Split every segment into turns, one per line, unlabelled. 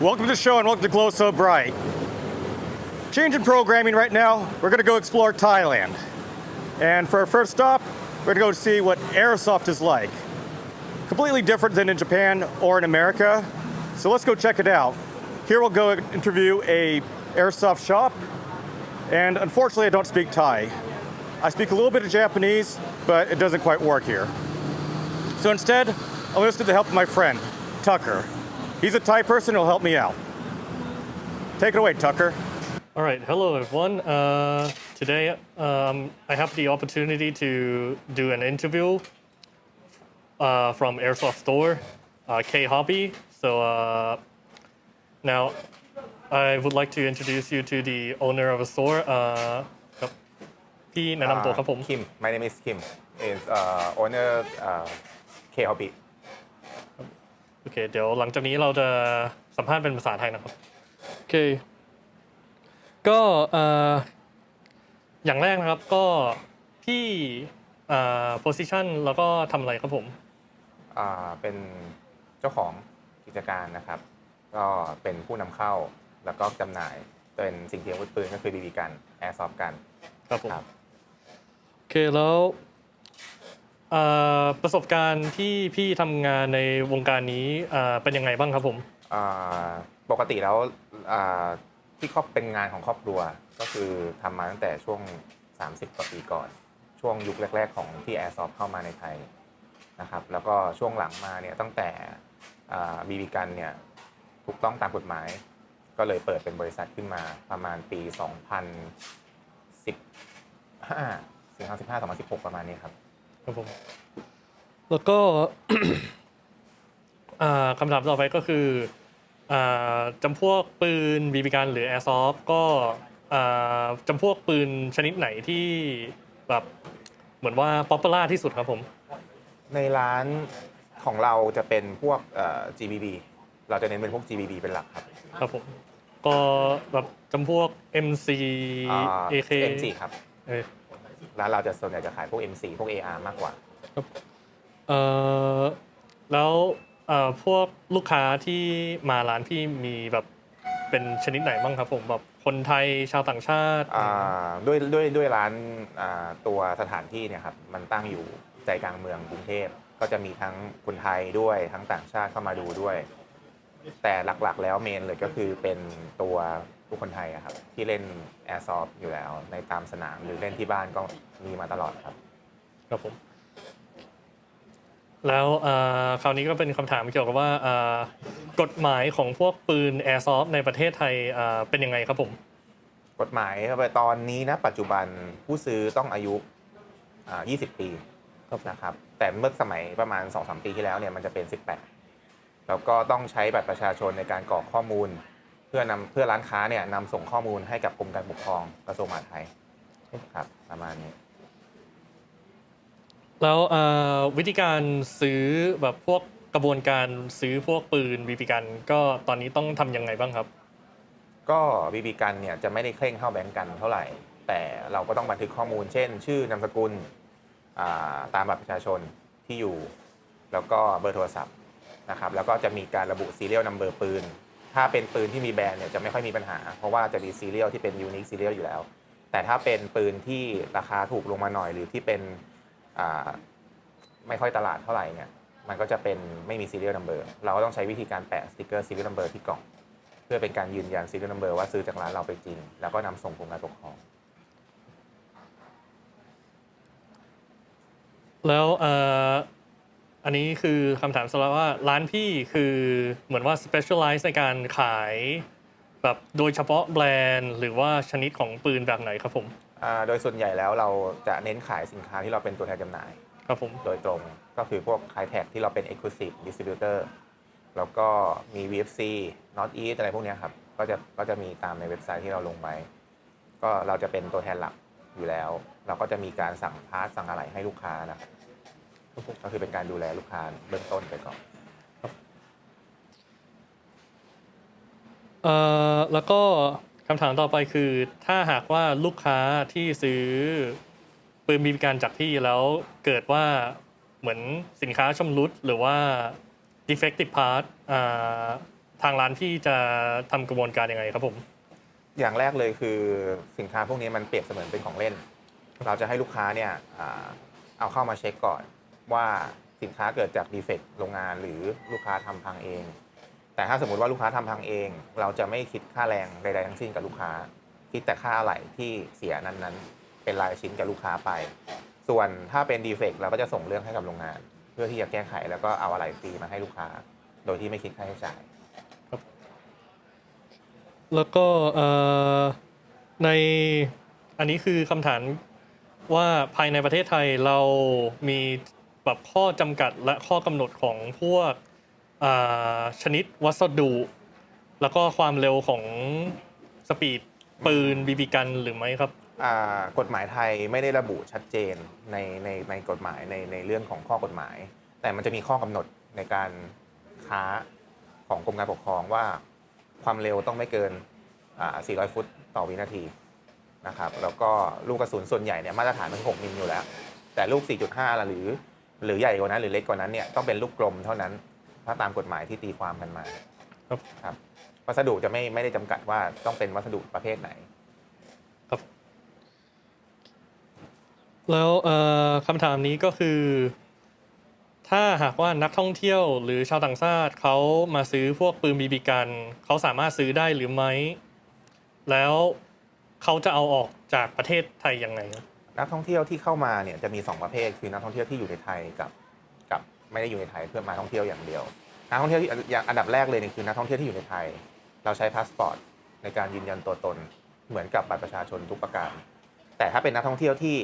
Welcome to the show and welcome to Glow So Bright. Changing programming right now, we're gonna go explore Thailand. And for our first stop, we're gonna go see what airsoft is like. Completely different than in Japan or in America. So let's go check it out. Here we'll go interview a airsoft shop. And unfortunately, I don't speak Thai. I speak a little bit of Japanese, but it doesn't quite work here. So instead, I'll listen to the help of my friend, Tucker. He's a Thai person who'll help me out. Take it away, Tucker.
All right, hello everyone. Today I have the opportunity to do an interview from Airsoft Store, K Hobby. So now I would like to introduce you to the owner of the store. ครับพี่แนะนำตัวครับผม
Kim. My name is Kim. Is owner K Hobby.
โอเคเดี๋ยวหลังจากนี้เราจะสัมภาษณ์เป็นภาษาไทยนะครับโอเคก็อย่างแรกนะครับก็พี่position แล้วก็ทำอะไรครับผม
เป็นเจ้าของกิจการนะครับ ก็เป็นผู้นำเข้าแล้วก็จำหน่ายเป็นสิ่งเทียมอาวุธปืนก็คือ BB กัน Airsoft กัน
ครับผมโอเคแล้วประสบการณ์ที่พี่ทำงานในวงการนี้เป็นยังไงบ้างครับผม
ปกติแล้วที่เป็นงานของครอบครัวก็คือทำมาตั้งแต่ช่วง30กว่าปีก่อนช่วงยุคแรกๆของที่ Airsoft เข้ามาในไทยนะครับแล้วก็ช่วงหลังมาเนี่ยตั้งแต่BB กันเนี่ยถูกต้องตามกฎหมายก็เลยเปิดเป็นบริษัทขึ้นมาประมาณปี2015 2016ประมาณนี้ครับ
ครับผมแล้วก็ คำถามต่อไปก็คือจำพวกปืนบีบีกันหรือ Airsoft ก็จำพวกปืนชนิดไหนที่แบบเหมือนว่า popular ที่สุดครับผม
ในร้านของเราจะเป็นพวกGBB เราจะเน้นเป็นพวก GBB เป็นหลักครับ
ครับผมก็แบบจำพวก MC AK
MC ครับร้านเราจะส่วนใหญ่จะขายพวก MC พวก AR มากกว่า
ครับแล้วพวกลูกค้าที่มาร้านพี่มีแบบเป็นชนิดไหนบ้างครับผมแบบคนไทยชาวต่างชาติ
ด้วยร้านตัวสถานที่เนี่ยครับมันตั้งอยู่ใจกลางเมืองกรุงเทพก็จะมีทั้งคนไทยด้วยทั้งต่างชาติเข้ามาดูด้วยแต่หลักๆแล้วเมนเลยก็คือเป็นตัวผู้คนไทยครับที่เล่น Airsoft อยู่แล้วในตามสนามหรือเล่นที่บ้านก็มีมาตลอดครับ
ครับผมแล้วคราวนี้ก็เป็นคำถามเกี่ยวกับว่ากฎหมายของพวกปืน Airsoft ในประเทศไทยเป็นยังไงครับผม
กฎหมายตอนนี้นะปัจจุบันผู้ซื้อต้องอายุ20 ปีนะครับแต่เมื่อสมัยประมาณ 2-3 ปีที่แล้วเนี่ยมันจะเป็น18แล้วก็ต้องใช้บัตรประชาชนในการกรอกข้อมูลเพื่อร้านค้าเนี่ยนำส่งข้อมูลให้กับกรมการปกครองกระทรวงมหาดไทยครับประมาณนี้
แล้ววิธีการซื้อแบบพวกกระบวนการซื้อพวกปืนบีบีกันก็ตอนนี้ต้องทำยังไงบ้างครับ
ก็บีบีกันเนี่ยจะไม่ได้เคร่งเท่าแบงก์กันเท่าไหร่แต่เราก็ต้องบันทึกข้อมูลเช่นชื่อนามสกุลตามบัตรประชาชนที่อยู่แล้วก็เบอร์โทรศัพท์นะครับแล้วก็จะมีการระบุ serial number ปืนถ้าเป็นปืนที่มีแบรนด์เนี่ยจะไม่ค่อยมีปัญหาเพราะว่าจะมี serial ที่เป็น unique serial อยู่แล้วแต่ถ้าเป็นปืนที่ราคาถูกลงมาหน่อยหรือที่เป็นไม่ค่อยตลาดเท่าไหร่เนี่ยมันก็จะเป็นไม่มี serial number เราก็ต้องใช้วิธีการแปะสติ๊กเกอร์ serial number ที่กล่องเพื่อเป็นการยืนยัน serial number ว่าซื้อจากร้านเราไปจริงแล้วก็นำส่งกรมการปกครอง
แล้วอันนี้คือคำถามสำหรับว่าร้านพี่คือเหมือนว่า specialize ในการขายแบบโดยเฉพาะแบรนด์หรือว่าชนิดของปืนแบบไหนครับผม
โดยส่วนใหญ่แล้วเราจะเน้นขายสินค้าที่เราเป็นตัวแทนจำหน่าย
ครับผม
โดยตรงก็คือพวกขายแท็กที่เราเป็น exclusive distributor แล้วก็มี VFC Northeast อะไรพวกนี้ครับก็จะมีตามในเว็บไซต์ที่เราลงไว้ก็เราจะเป็นตัวแทนหลักอยู่แล้วเราก็จะมีการสั่งพาร์ทสั่งอะไรให้ลูกค้านะก็คือเป็นการดูแลลูกค้าเบื้องต้นไปก่อน
แล้วก็คำถามต่อไปคือถ้าหากว่าลูกค้าที่ซื้อปืนบีบีกันจากพี่แล้วเกิดว่าเหมือนสินค้าชำรุดหรือว่า defective part ทางร้านพี่จะทำกระบวนการยังไงครับผม
อย่างแรกเลยคือสินค้าพวกนี้มันเปรียบเสมือนเป็นของเล่น เราจะให้ลูกค้าเนี่ยเอาเข้ามาเช็คก่อนว่าสินค้าเกิดจากดีเฟกต์โรงงานหรือลูกค้าทำพังเอง แต่ถ้าสมมติว่าลูกค้าทำพังเอง เราจะไม่คิดค่าแรงใดๆทั้งสิ้นกับลูกค้า คิดแต่ค่าอะไหล่ที่เสียนั้นๆเป็นรายชิ้นกับลูกค้าไป ส่วนถ้าเป็นดีเฟกต์เราก็จะส่งเรื่องให้กับโรงงาน เพื่อที่จะแก้ไขแล้วก็เอาอะไหล่ฟรีมาให้ลูกค้า โดยที่ไม่คิดค่าใช้จ่าย
แล้วก็ในอันนี้คือคำถามว่าภายในประเทศไทยเรามีแบบข้อจำกัดและข้อกำหนดของพวกชนิดวัสดุ แล้วก็ความเร็วของสปีดปืนบีบีกันหรือไม่ครับ
กฎหมายไทยไม่ได้ระบุชัดเจนในกฎหมายในเรื่องของข้อกฎหมาย แต่มันจะมีข้อกำหนดในการค้าของกรมการปกครองว่าความเร็วต้องไม่เกิน400 ฟุตต่อวินาทีนะครับแล้วก็ลูกกระสุนส่วนใหญ่เนี่ยมาตรฐานมัน6 มิลอยู่แล้ว แต่ลูก 4.5 หรือใหญ่กว่านั้นหรือเล็กกว่านั้นเนี่ยต้องเป็นลูกกลมเท่านั้นถ้าตามกฎหมายที่ตีความกันมาครับวัสดุจะไม่ได้จำกัดว่าต้องเป็นวัสดุประเภทไหน
ครับแล้วคำถามนี้ก็คือถ้าหากว่านักท่องเที่ยวหรือชาวต่างชาติเขามาซื้อพวกปืนบีบีกันเขาสามารถซื้อได้หรือไม่แล้วเขาจะเอาออกจากประเทศไทยยังไง
นักท่องเที่ยวที่เข้ามาเนี่ยจะมี2ประเภทคือนักท่องเที่ยวที่อยู่ในไทยกับไม่ได้อยู่ในไทยเพื่อมาท่องเที่ยวอย่างเดียวนักท่องเที่ยวที่อย่างอันดับแรกเลยเนี่ยคือนักท่องเที่ยวที่อยู่ในไทยเราใช้พาสปอร์ตในการยืนยันตัวตนเหมือนกับบัตรประชาชนทุกประการแต่ถ้าเป็นนักท่องเที่ยวที่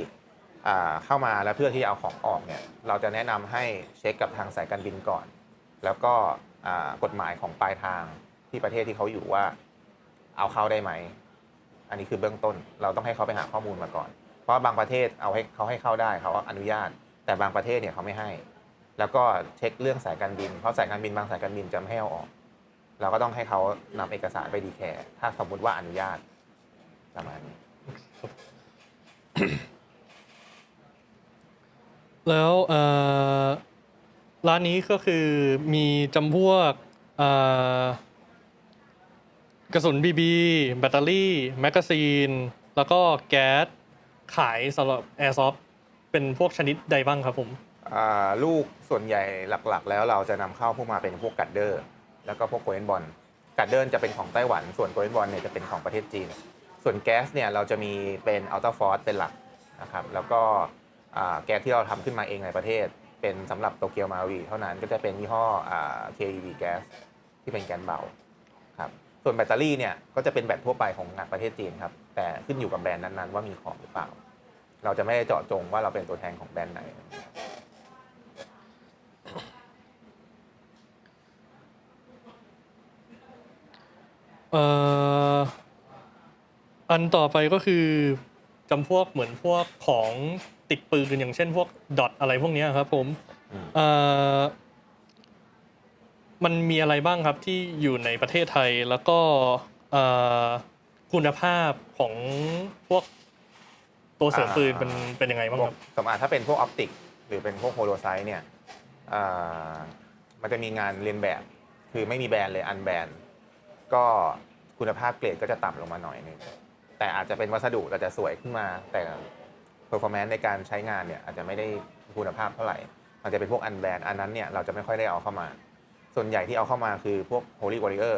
เข้ามาแล้วเพื่อที่จะเอาของออกเนี่ยเราจะแนะนำให้เช็คกับทางสายการบินก่อนแล้วก็กฎหมายของปลายทางที่ประเทศที่เขาอยู่ว่าเอาเข้าได้ไหมอันนี้คือเบื้องต้นเราต้องให้เขาไปหาข้อมูลมาก่อนเพราะบางประเทศเขาให้เข้าได้เขาอนุญาตแต่บางประเทศเนี่ยเขาไม่ให้แล้วก็เช็คเรื่องสายการบินเพราะสายการบินบางสายการบินจะไม่ให้เอาออกเราก็ต้องให้เขานำเอกสารไปดีแคร์ถ้าสมมติว่าอนุญาตประมาณนี้
แล้วร้านนี้ก็คือมีจำพวกกระสุนบีบีแบตเตอรี่แมกกาซีนแล้วก็แก๊สขายสำหรับแอร์ซอฟเป็นพวกชนิดใดบ้างครับผม
ลูกส่วนใหญ่หลักๆแล้วเราจะนำเข้าพวกมาเป็นพวกกัดเดอร์แล้วก็พวกโกลเด้นบอลกัดเดอร์จะเป็นของไต้หวันส่วนโกลเด้นบอลเนี่ยจะเป็นของประเทศจีนส่วนแก๊สเนี่ยเราจะมีเป็นอัลต้าฟอร์สเป็นหลักนะครับแล้วก็แก๊สที่เราทำขึ้นมาเองในประเทศเป็นสำหรับโตเกียวมารีเท่านั้นก็จะเป็นยี่ห้อKEV แก๊สที่เป็นแก๊สเบาครับส่วนแบตเตอรี่เนี่ยก็จะเป็นแบตทั่วไปของประเทศจีนครับแต่ขึ้นอยู่กับแบรนด์นั้นๆว่ามีของหรือเปล่าเราจะไม่ได้เจาะจงว่าเราเป็นตัวแทนของแบรนด์ไหน
อันต่อไปก็คือจำพวกเหมือนพวกของติดปืนอย่างเช่นพวกดอทอะไรพวกนี้ครับผมมันมีอะไรบ้างครับที่อยู่ในประเทศไทยแล้วก็คุณภาพของพวกตัวเสริมปืนเป็นยังไงบ้างครับ
สมมติถ้าเป็นพวกออปติกหรือเป็นพวกโฮโลไซต์เนี่ยมันจะมีงานเรียนแบบคือไม่มีแบรนด์เลยอันแบรนด์ก็คุณภาพเกรดก็จะต่ำลงมาหน่อยนึงแต่อาจจะเป็นวัสดุแต่จะสวยขึ้นมาแต่ performance ในการใช้งานเนี่ยอาจจะไม่ได้คุณภาพเท่าไหร่มันจะเป็นพวกอันแบรนด์อันนั้นเนี่ยเราจะไม่ค่อยได้เอาเข้ามาส่วนใหญ่ที่เอาเข้ามาคือพวก Holy Warrior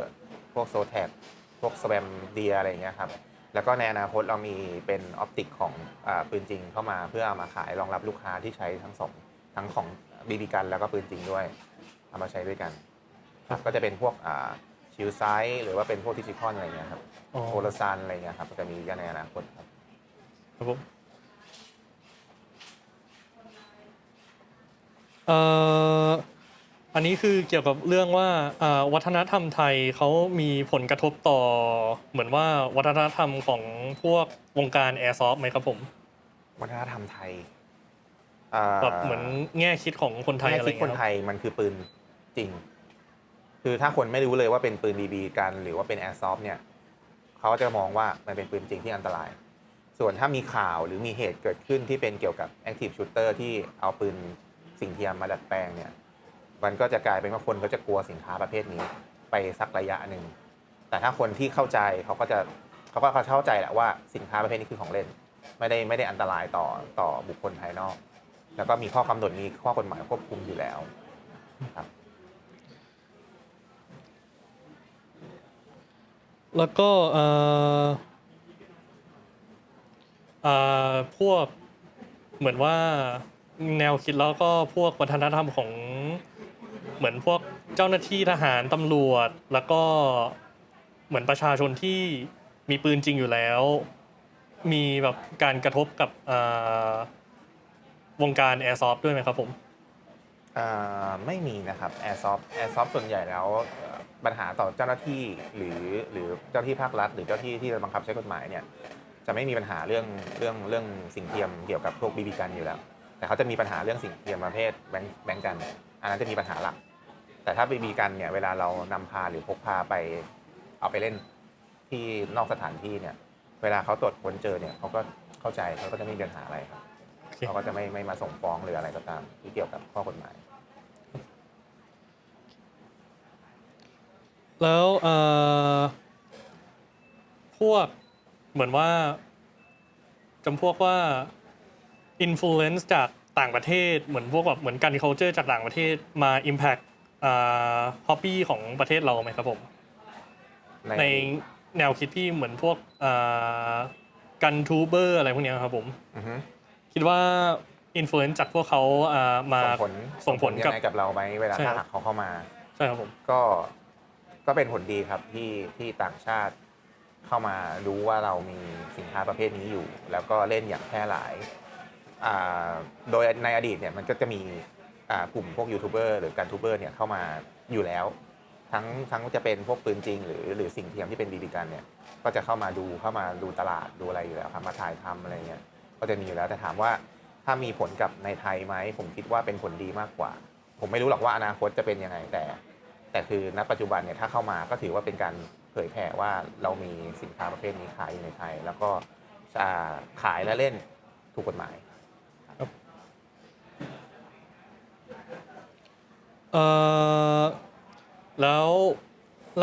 พวก Zotac พวก Swam Deer อะไรอย่างเงี้ยครับแล้วก็ในอนาคตเรามีเป็นออปติกของปืนจริงเข้ามาเพื่อเอามาขายรองรับลูกค้าที่ใช้ทั้งของบีบีกันแล้วก็ปืนจริงด้วยเอามาใช้ด้วยกันก็จะเป็นพวกชิลไซส์หรือว่าเป็นพวกทิชิคอนอะไรเงี้ยครับโอลซานอะไรเงี้ยครับจะมีกันในอนาคตครับ
ผมอันนี้คือเกี่ยวกับเรื่องว่าวัฒนธรรมไทยเขามีผลกระทบต่อเหมือนว่าวัฒนธรรมของพวกวงการแอร์ซอฟต์ไหมครับผม
วัฒนธรรมไทย
แบบเหมือนแง่คิดของคนไทยอะไร
เงี้ยคนไทยมันคือปืนจริงคือถ้าคนไม่รู้เลยว่าเป็นปืนบีบีกันหรือว่าเป็นแอร์ซอฟต์เนี่ยเขาจะมองว่ามันเป็นปืนจริงที่อันตรายส่วนถ้ามีข่าวหรือมีเหตุเกิดขึ้นที่เป็นเกี่ยวกับ Active Shooter ที่เอาปืนสิ่งเทียมมาดัดแปลงเนี่ยมันก็จะกลายเป็นว่าคนก็จะกลัวสินค้าประเภทนี้ ไปสักระยะหนึ่งแต่ถ้าคนที่เข้าใจเขาก็เข้าใจแหละว่าสินค้าประเภทนี้คือของเล่นไม่ได้อันตรายต่อบุคคลภายนอก แล้วก็มีข้อกำหนดมีข้อกฎหมายควบคุมอยู่แล้วครับ
แล้วก็พวกเหมือนว่าแนวคิดแล้วก็พวกวัฒนธรรมของเหมือนพวกเจ้าหน้าที่ทหารตำรวจแล้วก็เหมือนประชาชนที่มีปืนจริงอยู่แล้ว มีแบบการกระทบกับวงการแอร์ซอฟด้วยไหมครับผม
ไม่มีนะครับแอร์ซอฟส่วนใหญ่แล้วปัญหาต่อเจ้าหน้าที่หรือเจ้าหน้าที่ภาครัฐหรือเจ้าหน้าที่ที่บังคับใช้กฎหมายเนี่ยจะไม่มีปัญหาเรื่องสิ่งเทียมเกี่ยวกับพวกบีบีกันอยู่แล้วแต่เขาจะมีปัญหาเรื่องสิ่งเทียมประเภทแบงก์กันอันนั้นจะมีปัญหาหลักแต่ถ้าบีบีกันเนี่ยเวลาเรานำพาหรือพกพาไปเอาไปเล่นที่นอกสถานที่เนี่ยเวลาเขาตรวจค้นเจอเนี่ยเขาก็เข้าใจเขาก็จะไม่มีปัญหาอะไรครับเขาก็จะไม่มาส่งฟ้องหรืออะไรก็ตามที่เกี่ยวกับข้อกฎหมาย
แล้วพวกเหมือนว่าจำพวกว่า influence จากต่างประเทศเหมือนพวกแบบเหมือนการ culture จากต่างประเทศมา impact hobby ของประเทศเราไหมครับผมในแนวคิดที่เหมือนพวกกันทูเบอร์อะไรพวกนี้ครับผมคิดว่า influence จากพวกเขามาส่งผล
ยังไงกับเราไหมเวลาถ้าหากเขาเข้ามา
ใช่ครับผม
ก็เป็นผลดีครับที่ต่างชาติเข้ามารู้ว่าเรามีสินค้าประเภทนี้อยู่แล้วก็เล่นอย่างแพร่หลายโดยในอดีตเนี่ยมันก็จะมีกลุ่มพวกยูทูบเบอร์หรือการทูบเบอร์เนี่ยเข้ามาอยู่แล้วทั้งจะเป็นพวกปืนจริงหรือสิ่งเทียมที่เป็นบีบีกันเนี่ยก็จะเข้ามาดูตลาดดูอะไรอยู่แล้วครับมาถ่ายทำอะไรเงี้ยก็จะมีอยู่แล้วแต่ถามว่าถ้ามีผลกับในไทยไหมผมคิดว่าเป็นผลดีมากกว่าผมไม่รู้หรอกว่าอนาคตจะเป็นยังไงแต่คือณปัจจุบันเนี่ยถ้าเข้ามาก็ถือว่าเป็นการเผยแผ่ว่าเรามีสินค้าประเภทนี้ขายอยู่ในไทยแล้วก็ขายและเล่นถูกกฎหมาย
แล้ว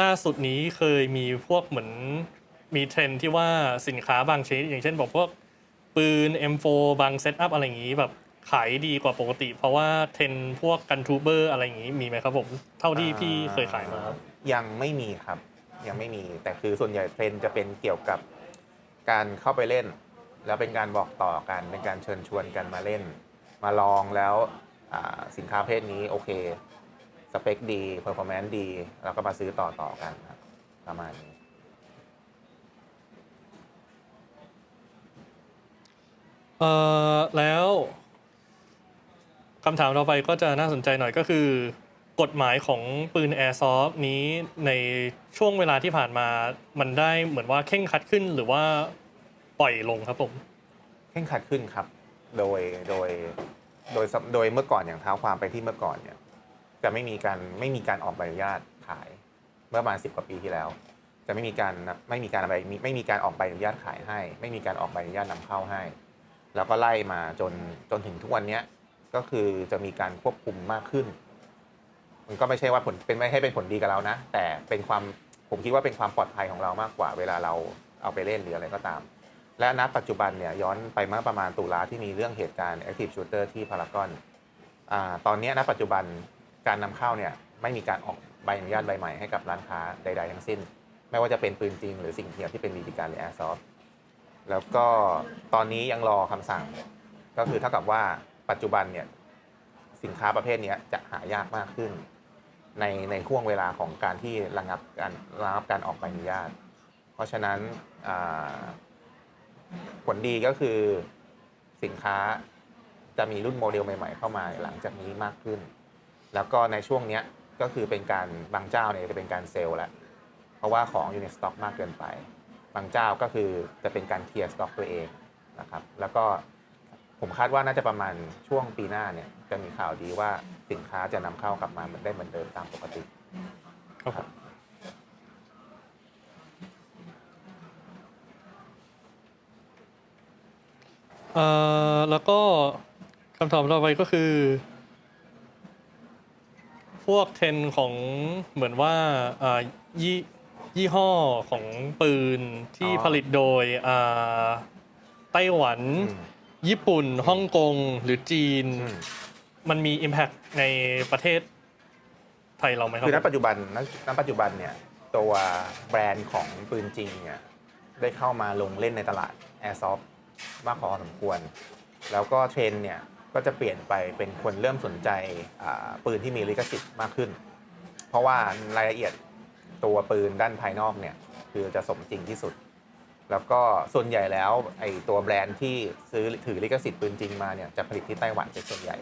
ล่าสุดนี้เคยมีพวกเหมือนมีเทรนด์ที่ว่าสินค้าบางชนิดอย่างเช่นบอกพวกปืน M4 บางเซตอัพอะไรอย่างนี้แบบขายดีกว่าปกติเพราะว่าเทรนด์พวกกันทูเบอร์อะไรอย่างนี้มีไหมครับผมเท่าที่พี่เคยขายมา
ยังไม่มีครับยังไม่มีแต่คือส่วนใหญ่เทรนด์จะเป็นเกี่ยวกับการเข้าไปเล่นแล้วเป็นการบอกต่อกันเป็นการเชิญชวนกันมาเล่นมาลองแล้วสินค้าประเภทนี้โอเคสเปคดีเพอร์ฟอร์แมนซ์ดีแล้วก็มาซื้อต่อกันครับประมาณนี้
แล้วคำถามต่อไปก็จะน่าสนใจหน่อยก็คือกฎหมายของปืนแอร์ซอฟนี้ในช่วงเวลาที่ผ่านมามันได้เหมือนว่าเคร่งครัดขึ้นหรือว่าปล่อยลงครับผม
เคร่งครัดขึ้นครับโดยเมื่อก่อนอย่างเท้าความไปที่เมื่อก่อนเนี่ยจะไม่มีการออกใบอนุญาตขายเมื่อประมาณ10 กว่าปีที่แล้วจะไม่มีการออกใบอนุญาตขายให้ไม่มีการออกใบอนุญาตนำเข้าให้แล้วก็ไล่มาจนถึงทุกวันนี้ก็คือจะมีการควบคุมมากขึ้นมันก็ไม่ใช่ว่าไม่ให้เป็นผลดีกับเรานะแต่เป็นผมคิดว่าเป็นความปลอดภัยของเรามากกว่าเวลาเราเอาไปเล่นหรืออะไรก็ตามและณปัจจุบันเนี่ยย้อนไปเมื่อประมาณตุลาที่มีเรื่องเหตุการณ์ Active Shooter ที่พารากอนตอนนี้ณปัจจุบันการนำเข้าเนี่ยไม่มีการออกใบอนุญาตใบใหม่ให้กับร้านค้าใดๆทั้งสิ้นไม่ว่าจะเป็นปืนจริงหรือสิ่งเทียมที่เป็นบีบีกันหรือแอร์ซอฟต์แล้วก็ตอนนี้ยังรอคำสั่งก็คือเท่ากับว่าปัจจุบันเนี่ยสินค้าประเภทนี้จะหายากมากขึ้นในช่วงเวลาของการที่ระงับการออกใบอนุญาตเพราะฉะนั้นผลดีก็คือสินค้าจะมีรุ่นโมเดลใหม่ๆเข้ามาหลังจากนี้มากขึ้นแล้วก็ในช่วงนี้ก็คือเป็นการบางเจ้าเนี่ยจะเป็นการเซลล์แหละเพราะว่าของอยู่ในสต็อกมากเกินไปบางเจ้าก็คือจะเป็นการเคลียร์สต็อกตัวเองนะครับแล้วก็ผมคาดว่าน่าจะประมาณช่วงปีหน้าเนี่ยจะมีข่าวดีว่าสินค้าจะนำเข้ากลับมาเหมือนเดิมตามปกติครับ
แล้วก็คำถามต่อไปก็คือ พวกเทรนด์ของเหมือนว่ายี่ยี่ห้อของปืนที่ผลิตโดยไต้หวัน ญี่ปุ่นฮ่องกงหรือจีน มันมี Impact ในประเทศไทยเราไหมครับ
คือณปัจจุบันเนี่ยตัวแบรนด์ของปืนจริงเนี่ยได้เข้ามาลงเล่นในตลาด Airsoft มากพอสมควร แล้วก็เทรนด์เนี่ยก็จะเปลี่ยนไปเป็นคนเริ่มสนใจปืนที่มีลิขสิทธิ์มากขึ้น เพราะว่ารายละเอียดตัวปืนด้านภายนอกเนี่ยคือจะสมจริงที่สุด แล้วก็ส่วนใหญ่แล้วไอ้ตัวแบรนด์ที่ถือลิขสิทธิ์ปืนจริงมาเนี่ยจะผลิตที่ไต้หวันเป็นส่วนใหญ่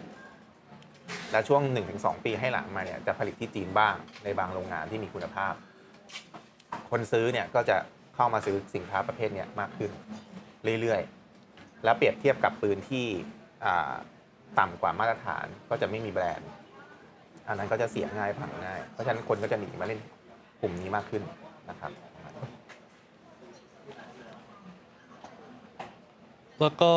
และช่วง 1-2 ปีให้หลังมาเนี่ยจะผลิตที่จีนบ้างในบางโรงงานที่มีคุณภาพ คนซื้อเนี่ยก็จะเข้ามาซื้อสินค้าประเภทนี้มากขึ้นเรื่อยๆ แล้วเปรียบเทียบกับปืนที่ต่ำกว่ามาตรฐานก็จะไม่มีแบรนด์ อันนั้นก็จะเสียง่ายพังง่าย เพราะฉะนั้นคนก็จะหนีมาเล่นกลุ่มนี้มากขึ้นนะครับ
แล้วก็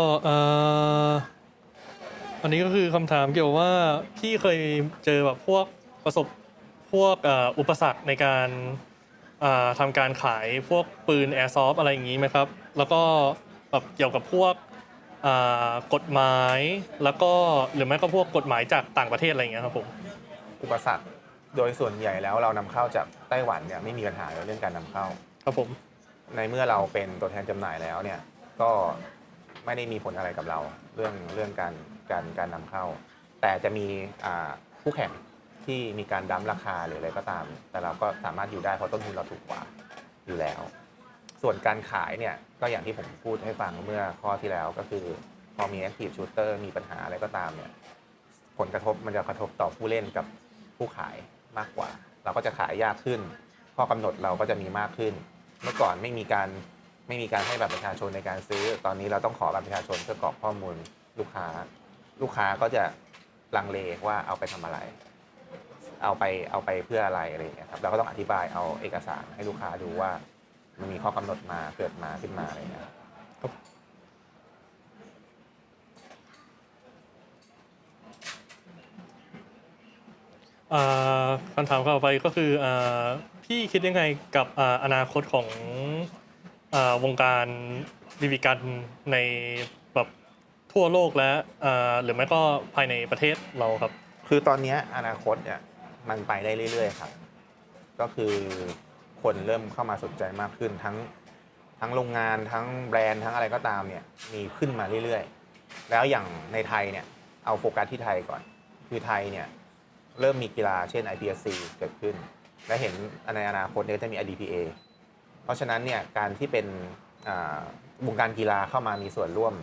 อันนี้ก็คือคำถามเกี่ยวว่าพี่เคยเจอแบบพวกประสบพวกอุปสรรคในการทำการขายพวกปืน Airsoft อะไรอย่างนี้ไหมครับ แล้วก็แบบเกี่ยวกับพวกกฎหมายแล้วก็หรือไม่ก็พวกกฎหมายจากต่างประเทศอะไรอย่างเงี้ยครับผม
อุปสรรคโดยส่วนใหญ่แล้วเรานำเข้าจากไต้หวันเนี่ยไม่มีปัญหาเรื่องการนำเข้า
ครับผม
ในเมื่อเราเป็นตัวแทนจำหน่ายแล้วเนี่ยก็ไม่ได้มีผลอะไรกับเราเรื่องการนำเข้า แต่จะมีคู่แข่งที่มีการดั้มราคาหรืออะไรก็ตาม แต่เราก็สามารถอยู่ได้เพราะต้นทุนเราถูกกว่าอยู่แล้ว ส่วนการขายเนี่ยก็อย่างที่ผมพูดให้ฟังเมื่อข้อที่แล้วก็คือพอมี Active Shooter มีปัญหาอะไรก็ตามเนี่ยผลกระทบมันจะกระทบต่อผู้เล่นกับผู้ขายมากกว่า เราก็จะขายยากขึ้นข้อกำหนดเราก็จะมีมากขึ้น เมื่อก่อนไม่มีการให้บัตรประชาชนในการซื้อ ตอนนี้เราต้องขอบัตรประชาชนเพื่อกรอกข้อมูลลูกค้าก็จะลังเลว่าเอาไปทำอะไร เอาไปเพื่ออะไรอะไรอย่างเงี้ยครับเราก็ต้องอธิบายเอาเอกสารให้ลูกค้าดูว่ามันมีข้อกำหนดมาเกิดมาขึ้นมาอะไรอย่างเงี้ยครับ
คำถามต่อไปก็คือพี่คิดยังไงกับอนาคตของวงการบีบีกันในแบบทั่วโลกและหรือไม่ก็ภายในประเทศเราครับ
คือตอนนี้อนาคตเนี่ยมันไปได้เรื่อยๆครับก็คือคนเริ่มเข้ามาสนใจมากขึ้นทั้งโรงงานทั้งแบรนด์ทั้งอะไรก็ตามเนี่ยมีขึ้นมาเรื่อยๆแล้วอย่างในไทยเนี่ยเอาโฟกัสที่ไทยก่อนคือไทยเนี่ยเริ่มมีกีฬาเช่น IPSC เกิดขึ้นและเห็นในอนาคตเนี่ยจะมี IDPA เพราะฉะนั้นเนี่ยการที่เป็นวงการกีฬาเข้ามามีส่วนร่วม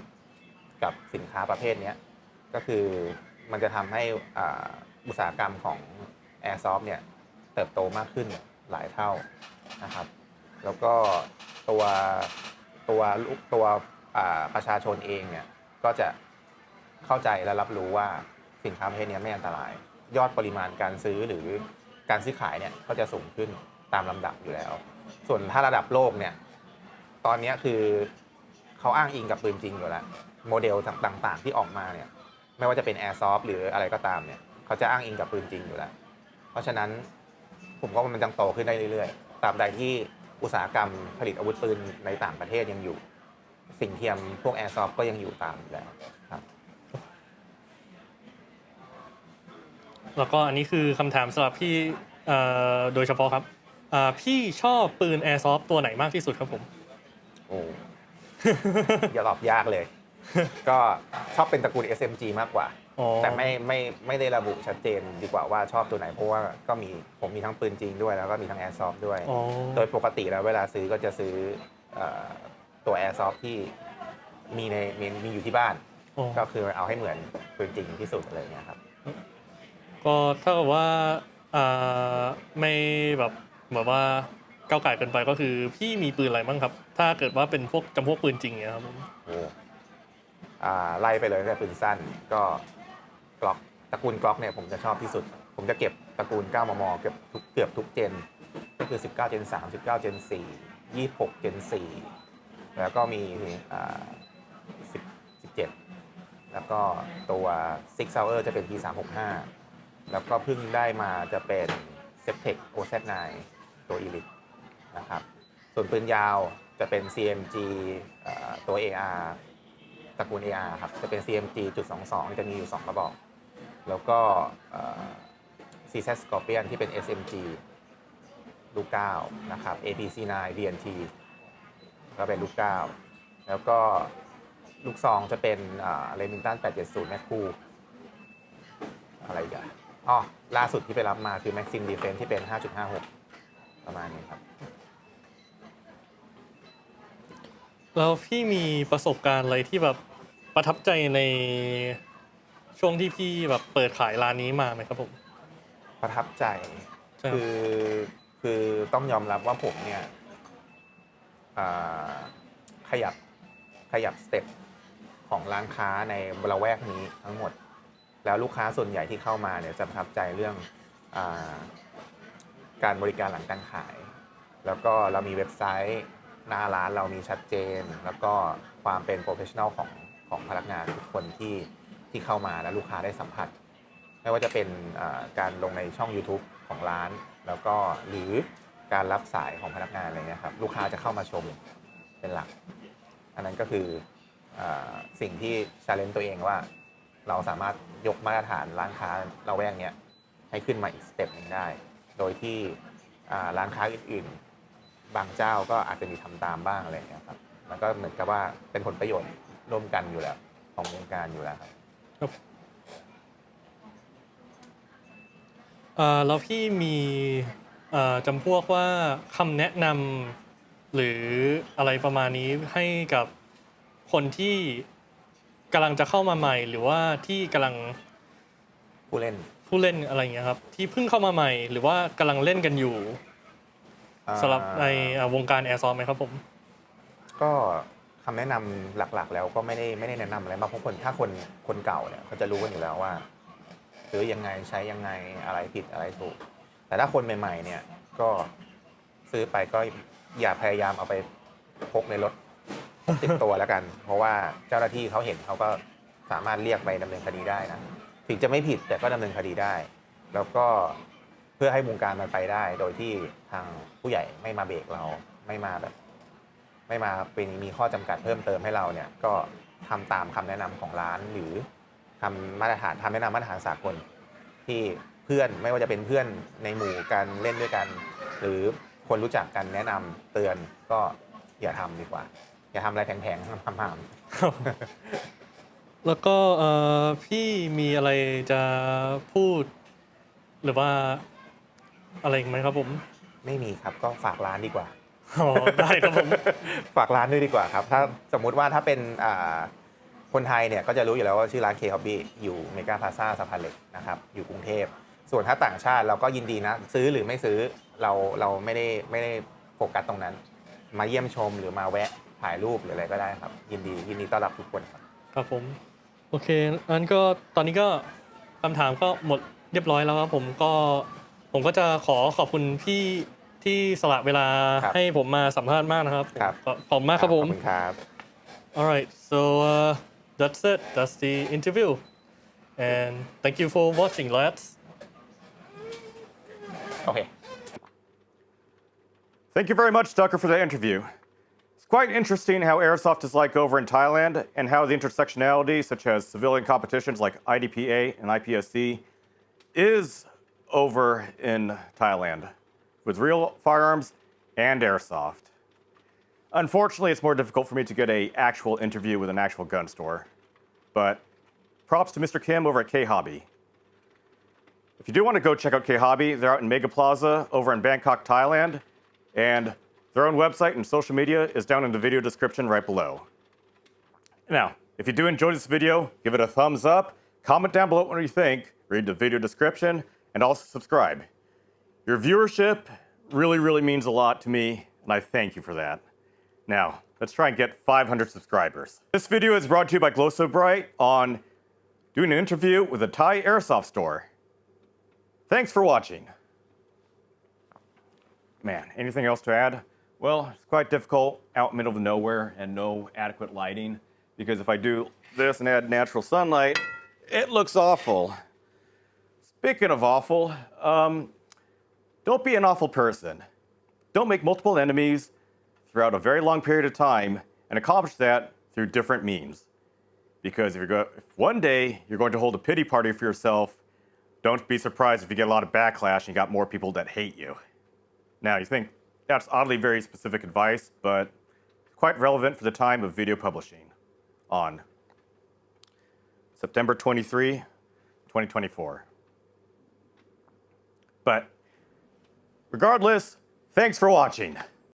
กับสินค้าประเภทนี้ก็คือมันจะทำให้อุตสาหกรรมของ Airsoft เนี่ยเติบโตมากขึ้นหลายเท่านะครับแล้วก็ตัวประชาชนเองเนี่ยก็จะเข้าใจและรับรู้ว่าสินค้าประเภทนี้ไม่อันตรายยอดปริมาณการซื้อหรือการซื้อขายเนี่ยก็จะสูงขึ้นตามลำดับอยู่แล้วส่วนถ้าระดับโลกเนี่ยตอนนี้คือเขาอ้างอิงกับปืนจริงอยู่แล้วโมเดลต่างๆที่ออกมาเนี่ยไม่ว่าจะเป็น Airsoft หรืออะไรก็ตามเนี่ยเขาจะอ้างอิงกับปืนจริงอยู่แล้วเพราะฉะนั้นผมว่ามันยังโตขึ้นได้เรื่อยๆตราบใดที่อุตสาหกรรมผลิตอาวุธปืนในต่างประเทศยังอยู่สิ่งเทียมพวก Airsoft ก็ยังอยู่ตามอยู่แล้วครับ
แล้วก็อันนี้คือคำถามสำหรับพี่โดยเฉพาะครับพี่ชอบปืน Airsoft ตัวไหนมากที่สุดครับผม
โอ้ อย่าตอบยากเลย ก็ชอบเป็นตระกูล SMG มากกว่า แต่ไม่ได้ระบุชัดเจนดีกว่าว่าชอบตัวไหนเพราะว่าก็ผมมีทั้งปืนจริงด้วยแล้วก็มีทั้ง Airsoft ด้วย โดยปกติแล้วเวลาซื้อก็จะซื้อตัว Airsoft ที่มีอยู่ที่บ้าน ก็คือเอาให้เหมือนปืนจริงที่สุดอะไรอย่างเงี้ยครับ
ก็ถ้าเกิดว่าไม่แบบว่าก้าวไก่เกินไปก็คือพี่มีปืนอะไรบ้างครับ ถ้าเกิดว่าเป็นพวกจำพวกปืนจริงเนี่ยครับผม
โอ้ไล่ไปเลยตั้งแต่ปืนสั้นก็กล็อกตระกูลกล็อกเนี่ยผมจะชอบที่สุดผมจะเก็บตระกูล 9 มมเกือบทุกเจนก็คือ19 เจน 3 19 เจน 4 26 เจน 4 แล้วก็มี17แล้วก็ตัว Six Hour จะเป็น P365 แล้วก็เพิ่งได้มาจะเป็น Septec OZ9 ตัว Elite นะครับส่วนปืนยาวจะเป็น CMG ตัว AR ตระกูล AR ครับจะเป็น CMG .22 จะมีอยู่2กระบอกแล้วก็CZ Scorpion ที่เป็น SMG ลูก9นะครับ APC9 DNT ก็เป็นลูก9แล้วก็ลูกซองจะเป็นRemington 870 แม็กคูอะไรกันอ๋อล่าสุดที่ไปรับมาคือ Maxim Defense ที่เป็น 5.56 ประมาณนี้ครับ
แล้วพี่มีประสบการณ์อะไรที่แบบประทับใจในช่วงที่พี่แบบเปิดขายร้านนี้มาไหมครับผม
ประทับใจ
ใช่
คือต้องยอมรับว่าผมเนี่ยอ่าขยับสเต็ปของร้านค้าในละแวกนี้ทั้งหมด แล้วลูกค้าส่วนใหญ่ที่เข้ามาเนี่ยจะประทับใจเรื่องการบริการหลังการขาย แล้วก็เรามีเว็บไซต์หน้าร้านเรามีชัดเจน แล้วก็ความเป็นโปรเฟชชั่นอลของพนักงานทุกคนที่เข้ามาและลูกค้าได้สัมผัส ไม่ว่าจะเป็นการลงในช่อง YouTube ของร้าน แล้วก็หรือการรับสายของพนักงานอะไรเงี้ยครับลูกค้าจะเข้ามาชมเป็นหลัก อันนั้นก็คือสิ่งที่ชาเลนจ์ตัวเองว่าเราสามารถยกมาตรฐานร้านค้าละแวกเนี้ยให้ขึ้นมาอีกสเต็ปหนึ่งได้ โดยที่ร้านค้าอื่นๆบางเจ้าก็อาจจะมีทำตามบ้างอะไรเงี้ยครับมันก็เหมือนกับว่าเป็นผลประโยชน์ร่วมกันอยู่แล้วของวงการอยู่แล้วครับ
แล้วพี่มีจำพวกว่าคำแนะนำหรืออะไรประมาณนี้ให้กับคนที่กำลังจะเข้ามาใหม่ หรือว่าที่กำลัง
ผู้เล่น
อะไรอย่างเงี้ยครับที่เพิ่งเข้ามาใหม่ หรือว่ากำลังเล่นกันอยู่สำหรับในวงการแอร์ซอฟไหมครับผม
ก็คำแนะนำหลักๆแล้วก็ไม่ได้แนะนำอะไรมากเพราะถ้าคนเก่าเนี่ยเขาจะรู้กันอยู่แล้วว่าซื้อยังไงใช้ยังไงอะไรผิดอะไรถูกแต่ถ้าคนใหม่ๆเนี่ยก็ซื้อไปก็อย่าพยายามเอาไปพกในรถติดตัวแล้วกัน เพราะว่าเจ้าหน้าที่เขาเห็นเขาก็สามารถเรียกไปดำเนินคดีได้นะถึงจะไม่ผิดแต่ก็ดำเนินคดีได้แล้วก็เพื่อให้วงการมันไปได้โดยที่ทางผู้ใหญ่ไม่มาเบรกเราไม่มาเป็นมีข้อจำกัดเพิ่มเติมให้เราเนี่ยก็ทำตามคำแนะนำของร้านหรือทำมาตรฐานทำแนะนำมาตรฐานสากลที่เพื่อนไม่ว่าจะเป็นเพื่อนในหมู่การเล่นด้วยกันหรือคนรู้จักกันแนะนำเตือนก็อย่าทำดีกว่าอย่าทำอะไรแพงๆทำ
แล้วก็พี่มีอะไรจะพูดหรือว่าอะไรอีกไหมครับผม
ไม่มีครับก็ฝากร้านดีกว่า
ได้ครับผม
ฝากร้านด้วยดีกว่าครับถ้าสมมุติว่าถ้าเป็นคนไทยเนี่ยก็จะรู้อยู่แล้วว่าชื่อร้าน K Hobby อยู่เมกาพลาซ่าสะพานเหล็กนะครับอยู่กรุงเทพส่วนถ้าต่างชาติเราก็ยินดีนะซื้อหรือไม่ซื้อเราไม่ได้โฟกัสตรงนั้นมาเยี่ยมชมหรือมาแวะถ่ายรูปหรืออะไรก็ได้ครับยินดีต้อนรับทุกคนครับ
ครับผมโอเคงั้นก็ตอนนี้ก็คำถามก็หมดเรียบร้อยแล้วครับผมก็จะขอบคุณพี่ที่สละเวลาให้ผมมาสัมภาษณ์มากนะครับขอบคุณมากครับผม
ขอบคุณครับ
Alright so that's it that's the interview and thank you for watching lads
Okay
Thank you very much, Tucker, for the interview. It's quite interesting how airsoft is like over in Thailand and how the intersectionality, such as civilian competitions like IDPA and IPSC, is over in Thailand with real firearms and airsoft. Unfortunately, it's more difficult for me to get an actual interview with an actual gun store. But props to Mr. Kim over at K-Hobby. If you do want to go check out K-Hobby, they're out in Mega Plaza over in Bangkok, Thailand. And their own website and social media is down in the video description right below. Now, if you do enjoy this video, give it a thumbs up, comment down below what you think, read the video description, and also subscribe. Your viewership really means a lot to me, and I thank you for that. Now, let's try and get 500 subscribers. This video is brought to you by Glow So Bright on doing an interview with a Thai airsoft store. Thanks for watching. Man, anything else to add? Well, it's quite difficult out in the middle of nowhere and no adequate lighting, because if I do this and add natural sunlight, it looks awful. Speaking of awful, don't be an awful person. Don't make multiple enemies throughout a very long period of time and accomplish that through different means. Because if one day you're going to hold a pity party for yourself, don't be surprised if you get a lot of backlash and you got more people that hate you. Now, you think that's oddly very specific advice, but quite relevant for the time of video publishing on September 23, 2024. But regardless, thanks for watching.